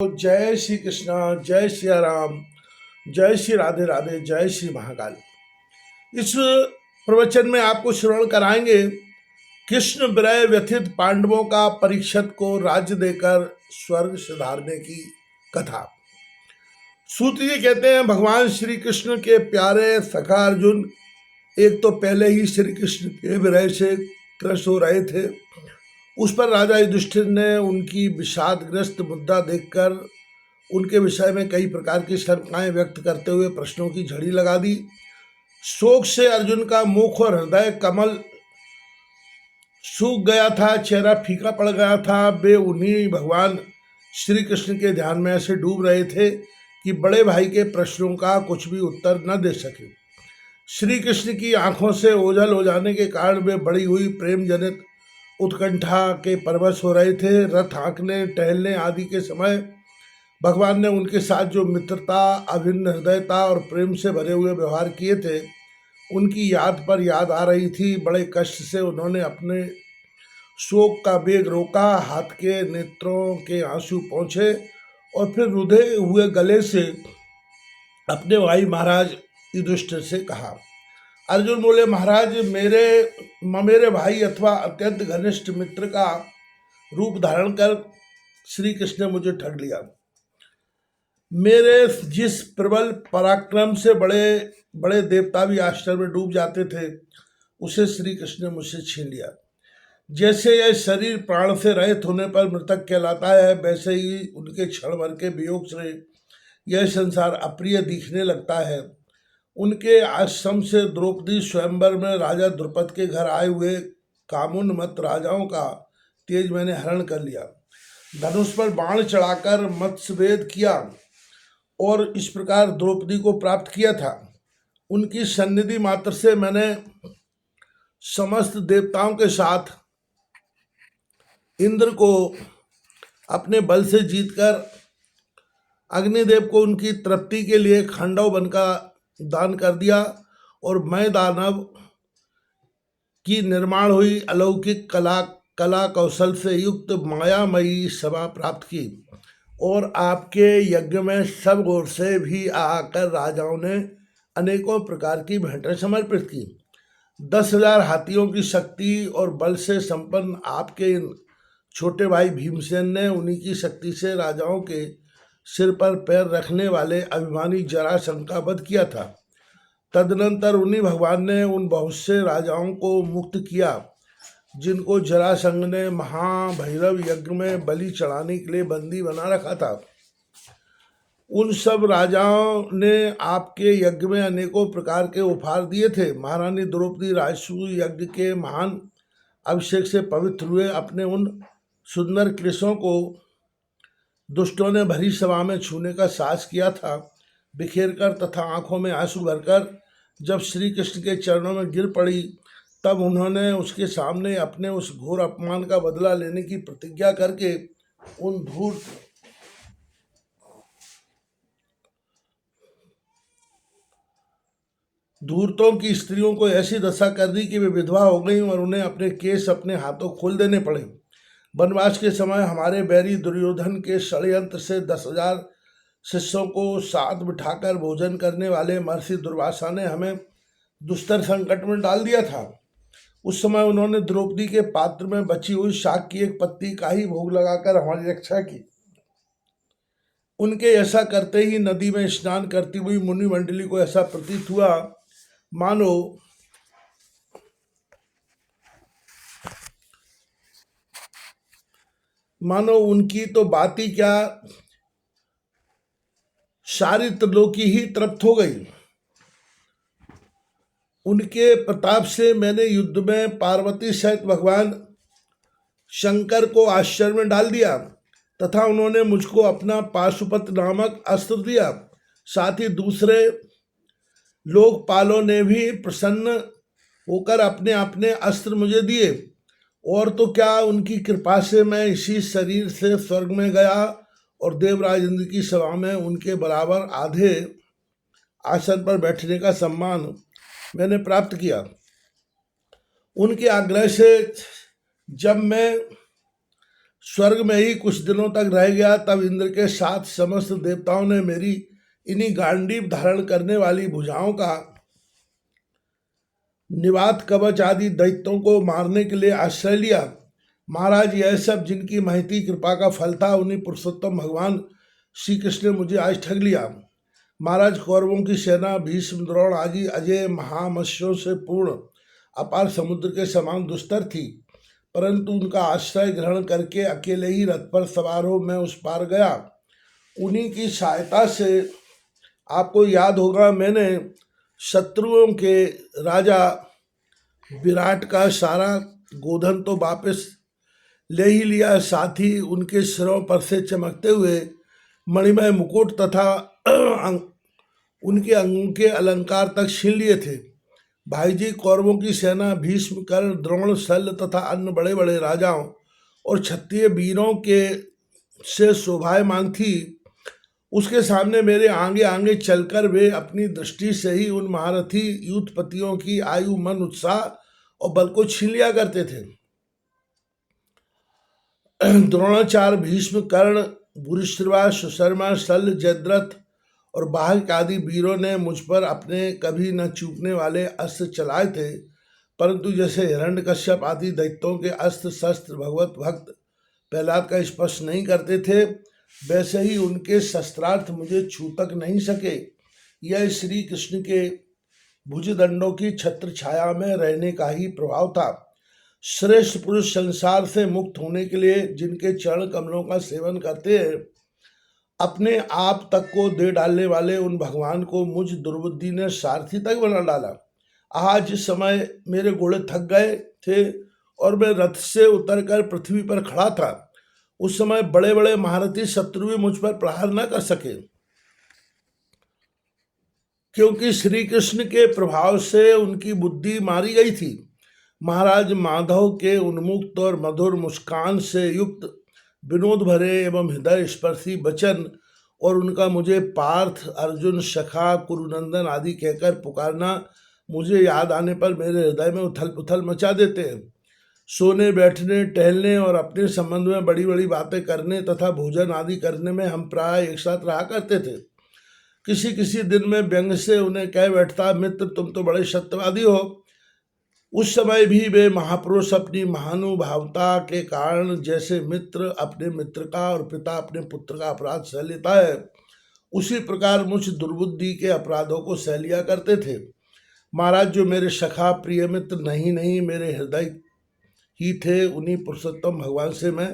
तो जय श्री कृष्णा, जय श्री राम, जय श्री राधे राधे, जय श्री महाकाल। इस प्रवचन में आपको श्रवण कराएंगे कृष्ण विरह व्यथित पांडवों का परीक्षित को राज्य देकर स्वर्ग सिधारने की कथा। सूत जी कहते हैं, भगवान श्री कृष्ण के प्यारे सखा अर्जुन एक तो पहले ही श्री कृष्ण के विरह से त्रस्त हो रहे थे। उस पर राजा युधिष्ठिर ने उनकी विषादग्रस्त मुद्दा देखकर उनके विषय में कई प्रकार की शंकाएं व्यक्त करते हुए प्रश्नों की झड़ी लगा दी। शोक से अर्जुन का मुख और हृदय कमल सूख गया था, चेहरा फीका पड़ गया था। वे उन्हीं भगवान श्री कृष्ण के ध्यान में ऐसे डूब रहे थे कि बड़े भाई के प्रश्नों का कुछ भी उत्तर न दे सके। श्री कृष्ण की आंखों से ओझल हो जाने के कारण वे बड़ी हुई प्रेम जनित उत्कंठा के परवश हो रहे थे। रथ हाँकने, टहलने आदि के समय भगवान ने उनके साथ जो मित्रता, अभिन्न हृदयता और प्रेम से भरे हुए व्यवहार किए थे, उनकी याद पर याद आ रही थी। बड़े कष्ट से उन्होंने अपने शोक का वेग रोका, हाथ के नेत्रों के आंसू पहुँचे और फिर रुधे हुए गले से अपने भाई महाराज युधिष्ठिर से कहा। अर्जुन बोले, महाराज, मेरे भाई अथवा अत्यंत घनिष्ठ मित्र का रूप धारण कर श्री कृष्ण ने मुझे ठग लिया। मेरे जिस प्रबल पराक्रम से बड़े बड़े देवता भी आश्चर्य में डूब जाते थे, उसे श्री कृष्ण ने मुझसे छीन लिया। जैसे यह शरीर प्राण से रहित होने पर मृतक कहलाता है, वैसे ही उनके क्षण भर के वियोग से यह संसार अप्रिय दिखने लगता है। उनके आश्रम से द्रौपदी स्वयंवर में राजा द्रुपद के घर आए हुए कामोन्मत्त राजाओं का तेज मैंने हरण कर लिया। धनुष पर बाण चढ़ाकर मत्स्यभेद किया और इस प्रकार द्रौपदी को प्राप्त किया था। उनकी सन्निधि मात्र से मैंने समस्त देवताओं के साथ इंद्र को अपने बल से जीतकर अग्निदेव को उनकी तृप्ति के लिए खांडव वन का दान कर दिया और मैं दानव की निर्माण हुई अलौकिक कला कौशल से युक्त मायामयी सभा प्राप्त की और आपके यज्ञ में सब ओर से भी आकर राजाओं ने अनेकों प्रकार की भेंटें समर्पित की। 10,000 हाथियों की शक्ति और बल से संपन्न आपके छोटे भाई भीमसेन ने उन्हीं की शक्ति से राजाओं के सिर पर पैर रखने वाले अभिमानी जरासंध का वध किया था। तदनंतर उन्हीं भगवान ने उन बहुत से राजाओं को मुक्त किया जिनको जरासंध ने महाभैरव यज्ञ में बलि चढ़ाने के लिए बंदी बना रखा था। उन सब राजाओं ने आपके यज्ञ में अनेकों प्रकार के उपहार दिए थे। महारानी द्रौपदी राजसूय यज्ञ के महान अभिषेक से पवित्र हुए अपने उन सुंदर कृष्णों को दुष्टों ने भरी सभा में छूने का साहस किया था। बिखेर कर तथा आंखों में आंसू भरकर जब श्री कृष्ण के चरणों में गिर पड़ी, तब उन्होंने उसके सामने अपने उस घोर अपमान का बदला लेने की प्रतिज्ञा करके उन धूर्तों की स्त्रियों को ऐसी दशा कर दी कि वे विधवा हो गईं और उन्हें अपने केस अपने हाथों खोल देने पड़े। वनवास के समय हमारे बैरी दुर्योधन के षड्यंत्र से 10,000 शिष्यों को साथ बिठाकर भोजन करने वाले महर्षि दुर्वासा ने हमें दुस्तर संकट में डाल दिया था। उस समय उन्होंने द्रौपदी के पात्र में बची हुई शाक की एक पत्ती का ही भोग लगाकर हमारी रक्षा की। उनके ऐसा करते ही नदी में स्नान करती हुई मुनि मंडली को ऐसा प्रतीत हुआ मानो उनकी तो बात ही क्या, सारी त्रिलोकी ही तृप्त हो गई। उनके प्रताप से मैंने युद्ध में पार्वती सहित भगवान शंकर को आश्चर्य में डाल दिया तथा उन्होंने मुझको अपना पाशुपत नामक अस्त्र दिया। साथ ही दूसरे लोकपालों ने भी प्रसन्न होकर अपने अपने अस्त्र मुझे दिए और तो क्या, उनकी कृपा से मैं इसी शरीर से स्वर्ग में गया और देवराज इंद्र की सभा में उनके बराबर आधे आसन पर बैठने का सम्मान मैंने प्राप्त किया। उनके आग्रह से जब मैं स्वर्ग में ही कुछ दिनों तक रह गया, तब इंद्र के साथ समस्त देवताओं ने मेरी इन्हीं गांडीव धारण करने वाली भुजाओं का निवात कवच आदि दैत्यों को मारने के लिए आश्रय लिया। महाराज, यह सब जिनकी महती कृपा का फल था, उन्हीं पुरुषोत्तम भगवान श्री कृष्ण ने मुझे आज ठग लिया। महाराज, कौरवों की सेना भीष्म, द्रोण आदि अजय महामत्स्यों से पूर्ण अपार समुद्र के समान दुस्तर थी, परंतु उनका आश्रय ग्रहण करके अकेले ही रथ पर सवार हो मैं उस पार गया। उन्हीं की सहायता से, आपको याद होगा, मैंने शत्रुओं के राजा विराट का सारा गोधन तो वापस ले ही लिया, साथ ही उनके सिरों पर से चमकते हुए मणिमय मुकुट तथा उनके अंगों के अलंकार तक छीन लिए थे। भाई जी, कौरवों की सेना भीष्म, कर्ण, द्रोण, शल्य तथा अन्य बड़े बड़े राजाओं और क्षत्रिय वीरों के से शोभायमान थी। उसके सामने मेरे आगे आगे चलकर वे अपनी दृष्टि से ही उन महारथी युद्धपतियों की आयु, मन, उत्साह और बल को छीन लिया करते थे। द्रोणाचार्य, भीष्म, कर्ण, भूरिश्रवा, सुशर्मा, शल्य, जयद्रथ और बाहक आदि वीरों ने मुझ पर अपने कभी न चूकने वाले अस्त्र चलाए थे, परंतु जैसे हिरण्यकश्यप आदि दैत्यों के अस्त्र शस्त्र भगवत भक्त प्रहलाद का स्पर्श नहीं करते थे, वैसे ही उनके शस्त्रार्थ मुझे छू तक नहीं सके। यह श्री कृष्ण के भुजदंडों की छत्र छाया में रहने का ही प्रभाव था। श्रेष्ठ पुरुष संसार से मुक्त होने के लिए जिनके चरण कमलों का सेवन करते हैं, अपने आप तक को दे डालने वाले उन भगवान को मुझ दुर्बुद्धि ने सारथी तक बना डाला। आज जिस समय मेरे घोड़े थक गए थे और मैं रथ से उतरकर पृथ्वी पर खड़ा था, उस समय बड़े बड़े महारथी शत्रु भी मुझ पर प्रहार न कर सके, क्योंकि श्री कृष्ण के प्रभाव से उनकी बुद्धि मारी गई थी। महाराज, माधव के उन्मुक्त और मधुर मुस्कान से युक्त विनोद भरे एवं हृदय स्पर्शी वचन और उनका मुझे पार्थ, अर्जुन, सखा, कुरुनंदन आदि कहकर पुकारना मुझे याद आने पर मेरे हृदय में उथल पुथल मचा देते हैं। सोने, बैठने, टहलने और अपने संबंध में बड़ी बड़ी बातें करने तथा भोजन आदि करने में हम प्राय एक साथ रहा करते थे। किसी किसी दिन में व्यंग से उन्हें कह बैठता, मित्र तुम तो बड़े सत्यवादी हो। उस समय भी वे महापुरुष अपनी महानुभावता के कारण जैसे मित्र अपने मित्र का और पिता अपने पुत्र का अपराध सह लेता है, उसी प्रकार मुझ दुर्बुद्धि के अपराधों को सह लिया करते थे। महाराज, जो मेरे सखा प्रिय मित्र नहीं मेरे हृदय ही थे, उन्हीं पुरुषोत्तम भगवान से मैं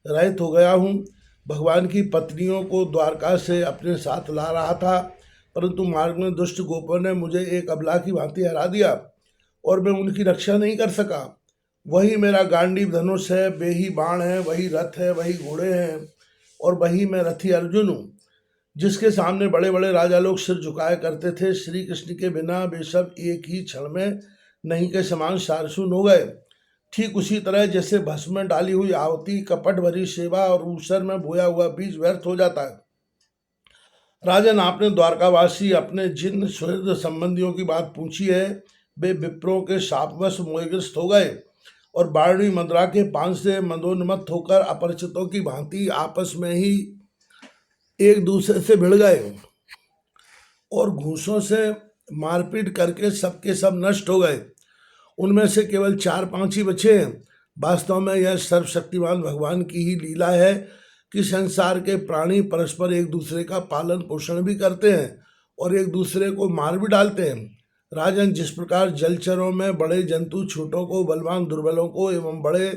रहित हो गया हूँ। भगवान की पत्नियों को द्वारका से अपने साथ ला रहा था, परंतु मार्ग में दुष्ट गोपों ने मुझे एक अबला की भांति हरा दिया और मैं उनकी रक्षा नहीं कर सका। वही मेरा गांडीव धनुष है, वे ही बाण है, वही रथ है, वही घोड़े हैं और वही मैं रथी अर्जुन हूँ, जिसके सामने बड़े बड़े राजा लोग सिर झुकाया करते थे। श्री कृष्ण के बिना वे सब एक ही क्षण में नहीं के समान सारसून हो गए। ठीक उसी तरह जैसे भस्म में डाली हुई आवती, कपट भरी सेवा और ऊसर में बोया हुआ बीज व्यर्थ हो जाता है। राजन, आपने द्वारकावासी अपने जिन सुहृद संबंधियों की बात पूछी है, वे विप्रों के शापवश मोहग्रस्त हो गए और बारहवीं मदरा के पान से मदोन्मत्त होकर अपरिचितों की भांति आपस में ही एक दूसरे से भिड़ गए और घूसों से मारपीट करके सबके सब नष्ट हो गए। उनमें से केवल 4-5 ही बचे हैं। वास्तव में यह सर्वशक्तिमान भगवान की ही लीला है कि संसार के प्राणी परस्पर एक दूसरे का पालन पोषण भी करते हैं और एक दूसरे को मार भी डालते हैं। राजन, जिस प्रकार जलचरों में बड़े जंतु छोटों को, बलवान दुर्बलों को एवं बड़े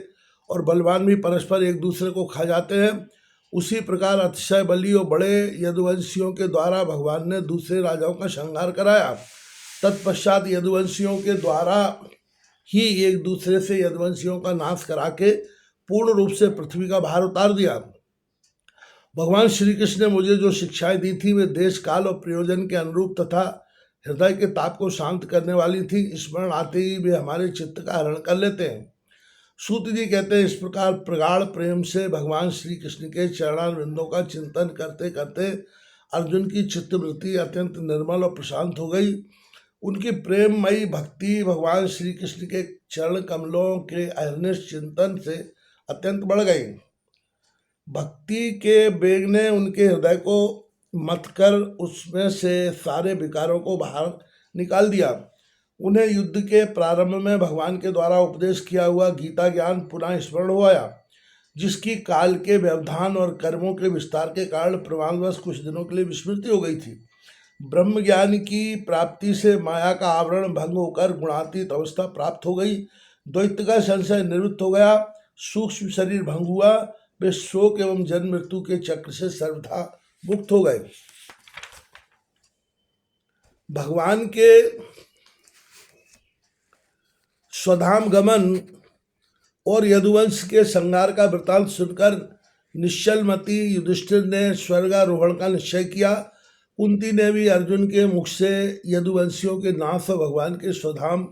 और बलवान भी परस्पर एक दूसरे को खा जाते हैं, उसी प्रकार अतिशय बली और बड़े यदुवंशियों के द्वारा भगवान ने दूसरे राजाओं का संहार कराया। तत्पश्चात यदुवंशियों के द्वारा ही एक दूसरे से यदुवंशियों का नाश करा के पूर्ण रूप से पृथ्वी का भार उतार दिया। भगवान श्री कृष्ण ने मुझे जो शिक्षाएं दी थी, वे देश काल और प्रयोजन के अनुरूप तथा हृदय के ताप को शांत करने वाली थी। स्मरण आते ही वे हमारे चित्त का हरण कर लेते हैं। सूत जी कहते हैं, इस प्रकार प्रगाढ़ प्रेम से भगवान श्री कृष्ण के चरणारविंदों का चिंतन करते करते अर्जुन की चित्तवृत्ति अत्यंत निर्मल और प्रशांत हो गई। उनकी प्रेममयी भक्ति भगवान श्री कृष्ण के चरण कमलों के अहर्निश चिंतन से अत्यंत बढ़ गई। भक्ति के वेग ने उनके हृदय को मथ कर उसमें से सारे विकारों को बाहर निकाल दिया। उन्हें युद्ध के प्रारंभ में भगवान के द्वारा उपदेश किया हुआ गीता ज्ञान पुनः स्मरण हो आया, जिसकी काल के व्यवधान और कर्मों के विस्तार के कारण प्रमाणवश कुछ दिनों के लिए विस्मृति हो गई थी। ब्रह्म ज्ञान की प्राप्ति से माया का आवरण भंग होकर गुणातीत अवस्था प्राप्त हो गई। द्वैत का संशय निवृत्त हो गया। सूक्ष्म शरीर भंग हुआ। वे शोक एवं जन्म मृत्यु के चक्र से सर्वथा मुक्त हो गए। भगवान के स्वधाम गमन और यदुवंश के संहार का वृतांत सुनकर निश्चलमती युधिष्ठिर ने स्वर्गारोहण का निश्चय किया। कुंती ने भी अर्जुन के मुख से यदुवंशियों के नाश और भगवान के स्वधाम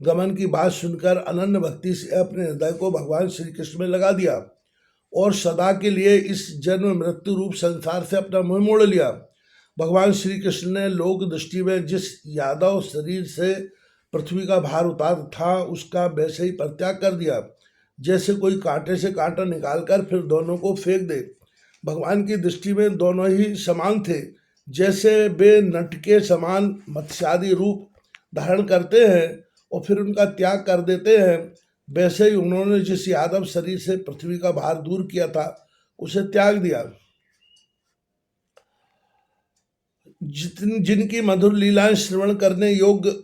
गमन की बात सुनकर अनन्य भक्ति से अपने हृदय को भगवान श्री कृष्ण में लगा दिया और सदा के लिए इस जन्म मृत्यु रूप संसार से अपना मुंह मोड़ लिया। भगवान श्री कृष्ण ने लोक दृष्टि में जिस यादव शरीर से पृथ्वी का भार उतार था, उसका वैसे ही परित्याग कर दिया, जैसे कोई कांटे से कांटा निकालकर फिर दोनों को फेंक दे। भगवान की दृष्टि में दोनों ही समान थे। जैसे वे नट के समान मत्स्यादि रूप धारण करते हैं और फिर उनका त्याग कर देते हैं, वैसे ही उन्होंने जिस यादव शरीर से पृथ्वी का भार दूर किया था, उसे त्याग दिया। जिनकी मधुर लीलाएं श्रवण करने योग्य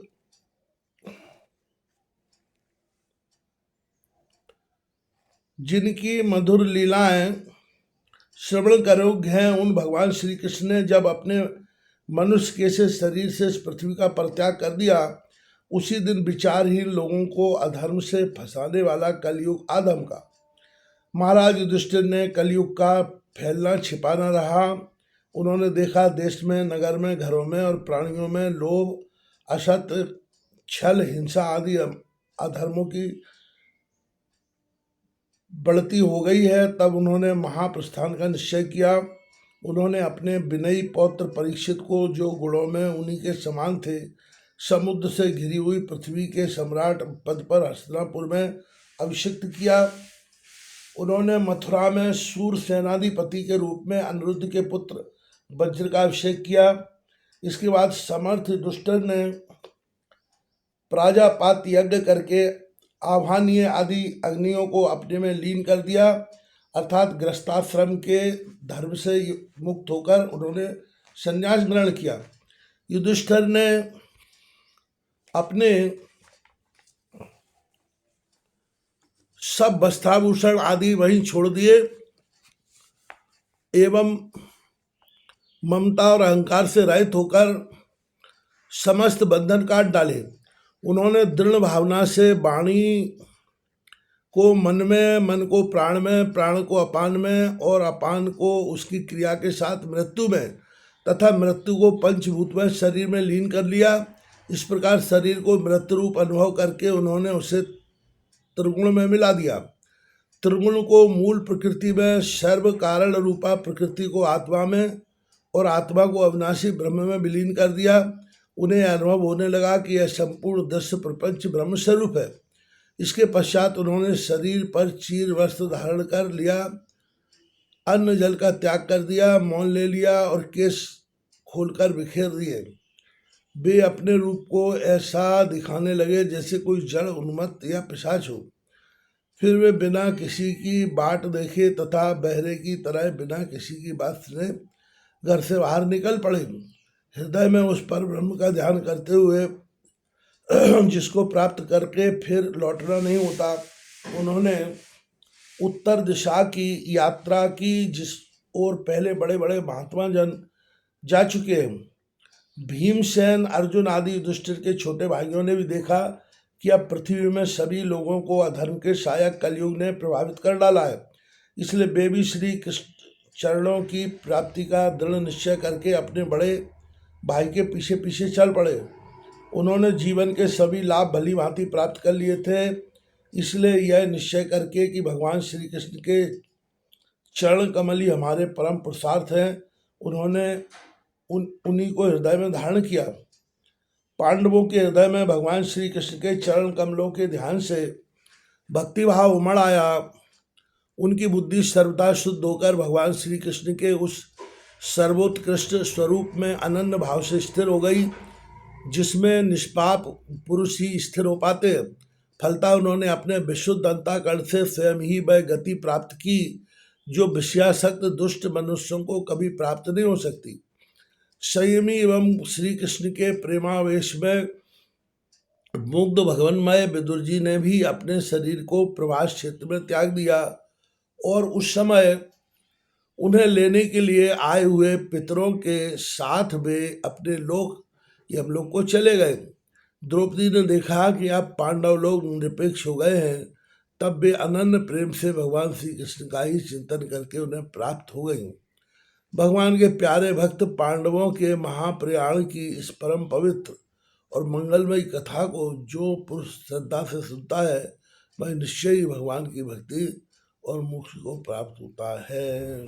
जिनकी मधुर लीलाएं श्रवण करोग्य हैं, उन भगवान श्री कृष्ण ने जब अपने मनुष्य के से शरीर से इस पृथ्वी का परित्याग कर दिया, उसी दिन विचारहीन लोगों को अधर्म से फंसाने वाला कलयुग आदम का महाराज युधिष्ठिर ने कलयुग का फैलना छिपाना रहा। उन्होंने देखा देश में, नगर में, घरों में और प्राणियों में लोभ, असत्य, छल, हिंसा आदि अधर्मों की बढ़ती हो गई है। तब उन्होंने महाप्रस्थान का निश्चय किया। उन्होंने अपने विनयी पौत्र परीक्षित को, जो गुणों में उन्हीं के समान थे, समुद्र से घिरी हुई पृथ्वी के सम्राट पद पर हस्तिनापुर में अभिषिक्त किया। उन्होंने मथुरा में सूर सेनाधिपति के रूप में अनिरुद्ध के पुत्र वज्र का अभिषेक किया। इसके बाद समर्थ दुष्टर ने प्राजापात यज्ञ करके आह्वानीय आदि अग्नियों को अपने में लीन कर दिया, अर्थात गृहस्थाश्रम के धर्म से मुक्त होकर उन्होंने संन्यास ग्रहण किया। युधिष्ठिर ने अपने सब वस्त्राभूषण आदि वहीं छोड़ दिए एवं ममता और अहंकार से रहित होकर समस्त बंधन काट डाले। उन्होंने दृढ़ भावना से वाणी को मन में, मन को प्राण में, प्राण को अपान में और अपान को उसकी क्रिया के साथ मृत्यु में तथा मृत्यु को पंचभूत में शरीर में लीन कर लिया। इस प्रकार शरीर को मृत्यु रूप अनुभव करके उन्होंने उसे त्रिगुण में मिला दिया। त्रिगुण को मूल प्रकृति में, सर्व कारण रूपा प्रकृति को आत्मा में और आत्मा को अविनाशी ब्रह्म में विलीन कर दिया। उन्हें अनुभव होने लगा कि यह संपूर्ण दृश्य प्रपंच ब्रह्म स्वरूप है। इसके पश्चात उन्होंने शरीर पर चीर वस्त्र धारण कर लिया, अन्न जल का त्याग कर दिया, मौन ले लिया और केश खोलकर बिखेर दिए। वे अपने रूप को ऐसा दिखाने लगे जैसे कोई जड़ उन्मत्त या पिशाच हो। फिर वे बिना किसी की बाट देखे तथा बहरे की तरह बिना किसी की बात सुने घर से बाहर निकल पड़े। हृदय में उस पर ब्रह्म का ध्यान करते हुए, जिसको प्राप्त करके फिर लौटना नहीं होता, उन्होंने उत्तर दिशा की यात्रा की, जिस ओर पहले बड़े बड़े महात्मा जन जा चुके हैं। भीमसेन, अर्जुन आदि युधिष्ठिर के छोटे भाइयों ने भी देखा कि अब पृथ्वी में सभी लोगों को अधर्म के सहायक कलयुग ने प्रभावित कर डाला है। इसलिए वे भी श्री कृष्ण चरणों की प्राप्ति का दृढ़ निश्चय करके अपने बड़े भाई के पीछे पीछे चल पड़े। उन्होंने जीवन के सभी लाभ भली भांति प्राप्त कर लिए थे। इसलिए यह निश्चय करके कि भगवान श्री कृष्ण के चरण कमल ही हमारे परम पुरुषार्थ हैं, उन्होंने उन्हीं को हृदय में धारण किया। पांडवों के हृदय में भगवान श्री कृष्ण के चरण कमलों के ध्यान से भक्तिभाव उमड़ आया। उनकी बुद्धि सर्वदा शुद्ध होकर भगवान श्री कृष्ण के उस सर्वोत्कृष्ट स्वरूप में अनन्य भाव से स्थिर हो गई, जिसमें निष्पाप पुरुष ही स्थिर हो पाते। फलता उन्होंने अपने विशुद्ध अंतःकरण से स्वयं ही वह गति प्राप्त की जो विषयासक्त दुष्ट मनुष्यों को कभी प्राप्त नहीं हो सकती। संयमी एवं श्री कृष्ण के प्रेमावेश में मुग्ध भगवन्मय विदुर जी ने भी अपने शरीर को प्रवास क्षेत्र में त्याग दिया और उस समय उन्हें लेने के लिए आए हुए पितरों के साथ वे अपने लोक यमलोक को चले गए। द्रौपदी ने देखा कि अब पांडव लोग निरपेक्ष हो गए हैं, तब वे अनन्य प्रेम से भगवान श्री कृष्ण का ही चिंतन करके उन्हें प्राप्त हो गई। भगवान के प्यारे भक्त पांडवों के महाप्रयाण की इस परम पवित्र और मंगलमयी कथा को जो पुरुष श्रद्धा से सुनता है, वह निश्चय ही भगवान की भक्ति और मोक्ष को प्राप्त होता है।